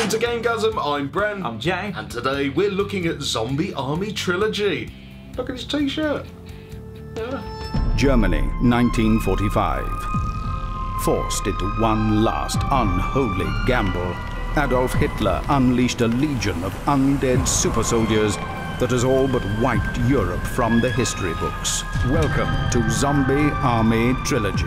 Welcome to GameGazm, I'm Bren. I'm Jay. And today we're looking at Zombie Army Trilogy. Look at his t-shirt. Yeah. Germany, 1945. Forced into one last unholy gamble, Adolf Hitler unleashed a legion of undead super soldiers that has all but wiped Europe from the history books. Welcome to Zombie Army Trilogy.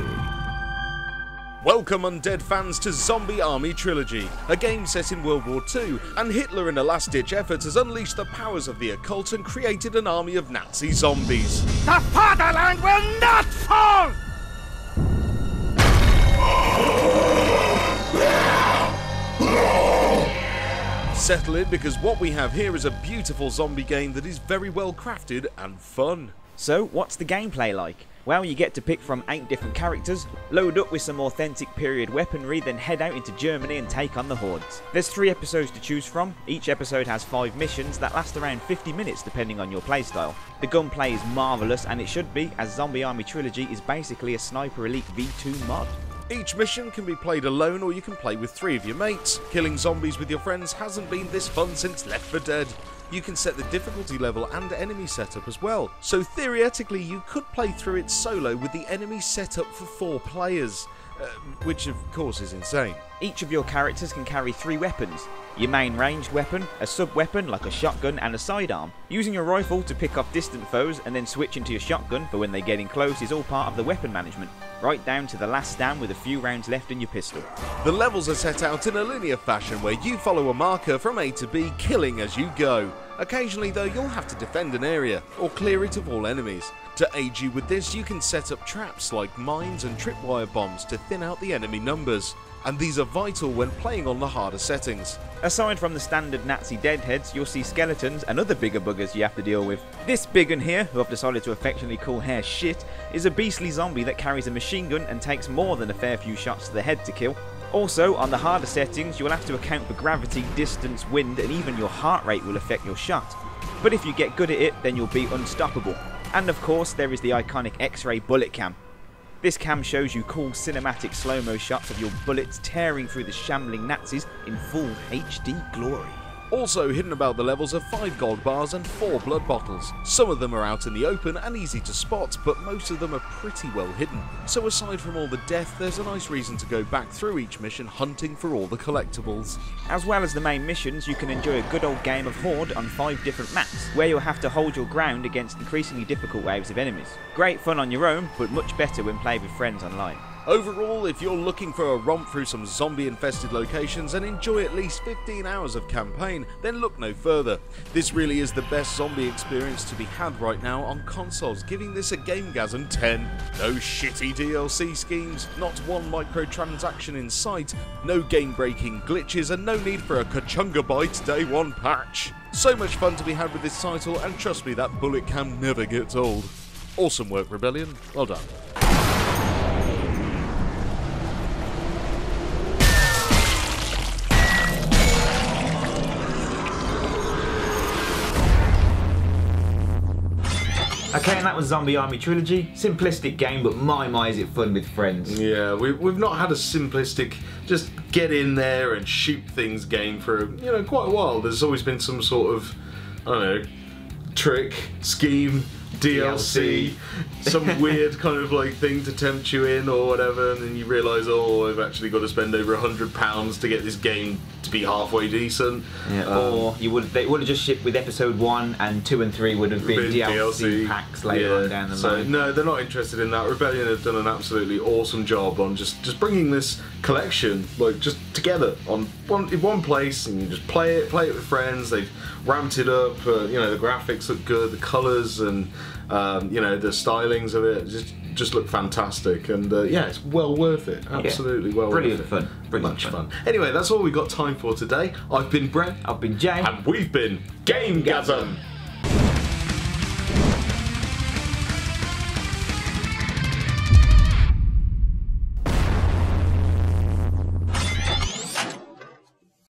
Welcome undead fans to Zombie Army Trilogy, a game set in World War II, and Hitler in a last-ditch effort has unleashed the powers of the occult and created an army of Nazi zombies. The fatherland will not fall! Settle in, because what we have here is a beautiful zombie game that is very well crafted and fun. So, what's the gameplay like? Well, you get to pick from 8 different characters, load up with some authentic period weaponry, then head out into Germany and take on the hordes. There's 3 episodes to choose from. Each episode has 5 missions that last around 50 minutes depending on your playstyle. The gunplay is marvellous, and it should be, as Zombie Army Trilogy is basically a Sniper Elite V2 mod. Each mission can be played alone, or you can play with 3 of your mates. Killing zombies with your friends hasn't been this fun since Left 4 Dead. You can set the difficulty level and enemy setup as well, so theoretically you could play through it solo with the enemy set up for 4 players, which of course is insane. Each of your characters can carry 3 weapons. Your main ranged weapon, a sub-weapon like a shotgun, and a sidearm. Using your rifle to pick off distant foes and then switch into your shotgun for when they get in close is all part of the weapon management, right down to the last stand with a few rounds left in your pistol. The levels are set out in a linear fashion where you follow a marker from A to B, killing as you go. Occasionally though, you'll have to defend an area, or clear it of all enemies. To aid you with this, you can set up traps like mines and tripwire bombs to thin out the enemy numbers, and these are vital when playing on the harder settings. Aside from the standard Nazi deadheads, you'll see skeletons and other bigger buggers you have to deal with. This big un here, who I've decided to affectionately call Hair Shit, is a beastly zombie that carries a machine gun and takes more than a fair few shots to the head to kill. Also, on the harder settings, you will have to account for gravity, distance, wind, and even your heart rate will affect your shot. But if you get good at it, then you'll be unstoppable. And of course, there is the iconic X-ray bullet cam. This cam shows you cool cinematic slow-mo shots of your bullets tearing through the shambling Nazis in full HD glory. Also hidden about the levels are 5 gold bars and 4 blood bottles. Some of them are out in the open and easy to spot, but most of them are pretty well hidden. So aside from all the death, there's a nice reason to go back through each mission hunting for all the collectibles. As well as the main missions, you can enjoy a good old game of Horde on 5 different maps, where you'll have to hold your ground against increasingly difficult waves of enemies. Great fun on your own, but much better when played with friends online. Overall, if you're looking for a romp through some zombie-infested locations and enjoy at least 15 hours of campaign, then look no further. This really is the best zombie experience to be had right now on consoles, giving this a GameGazm 10. No shitty DLC schemes, not one microtransaction in sight, no game-breaking glitches, and no need for a Kachungabyte Day 1 patch. So much fun to be had with this title, and trust me, that bullet cam never gets old. Awesome work, Rebellion. Well done. Okay, and that was Zombie Army Trilogy. Simplistic game, but my is it fun with friends. Yeah, we've not had a simplistic, just get in there and shoot things game for, quite a while. There's always been some sort of, I don't know, trick, scheme, DLC, some weird kind of like thing to tempt you in or whatever, and then you realise, oh, I've actually got to spend over £100 to get this game to be halfway decent. Yeah, or they would have just shipped with episode 1 and 2 and 3 would have been DLC packs later on down the line. No, they're not interested in that. Rebellion have done an absolutely awesome job on just bringing this collection like just together in one place, and you just play it with friends. They've ramped it up. The graphics look good, the colours and the stylings of it just look fantastic, and yeah, it's well worth it. Absolutely well worth it. Brilliant fun. Anyway, that's all we got time for today. I've been Brent. I've been Jay. And we've been GameGazm.